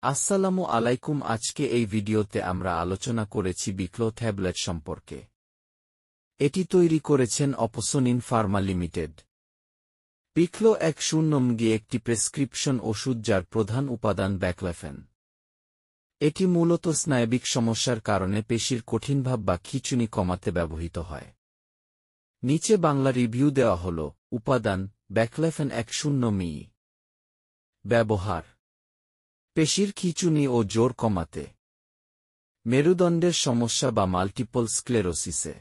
আসসালামু আলাইকুম। আজকে এই ভিডিওতে আমরা আলোচনা করেছি বিক্লো ট্যাবলেট সম্পর্কে। এটি তৈরি করেছেন অপসোনিন ফার্মা লিমিটেড। বিক্লো 10 একটি প্রেসক্রিপশন ওষুধ যার প্রধান উপাদান ব্যাকলেফেন। এটি মূলত স্নায়বিক সমস্যার কারণে পেশির কঠিনভাব বা খিঁচুনি কমাতে ব্যবহৃত হয়। নিচে বাংলা রিভিউ দেওয়া হল। উপাদান: ব্যাকলেফেন 10 ব্যবহার: পেশির খিঁচুনি ও জোর কমাতে, মেরুদণ্ডের সমস্যা বা মাল্টিপল স্ক্লেরোসিসে,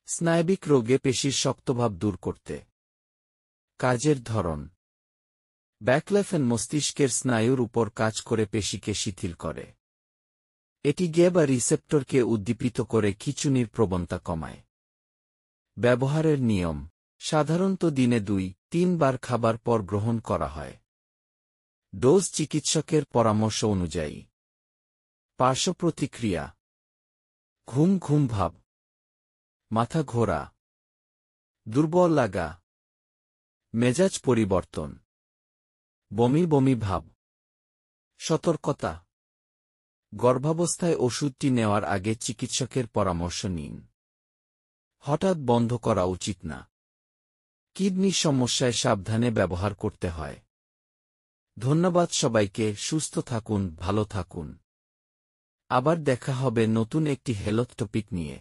স্নায়বিক রোগে পেশির শক্তভাব দূর করতে। কাজের ধরন: ব্যাকলেফেন মস্তিষ্কের স্নায়ুর উপর কাজ করে পেশিকে শিথিল করে। এটি বা রিসেপ্টরকে উদ্দীপিত করে খিঁচুনির প্রবণতা কমায়। ব্যবহারের নিয়ম: সাধারণত দিনে 2-3 বার খাবার পর গ্রহণ করা হয়। ডোজ চিকিৎসকের পরামর্শ অনুযায়ী। পার্শ্ব প্রতিক্রিয়া: ঘুম ভাব, মাথা ঘোরা, দুর্বল লাগা, মেজাজ পরিবর্তন, বমি ভাব। সতর্কতা: গর্ভাবস্থায় ওষুধটি নেওয়ার আগে চিকিৎসকের পরামর্শ নিন। হঠাৎ বন্ধ করা উচিত না। কিডনি সমস্যায় সাবধানে ব্যবহার করতে হয়। ধন্যবাদ সবাইকে। সুস্থ থাকুন, ভালো থাকুন। আবার দেখা হবে নতুন একটি হেলথ টপিক নিয়ে।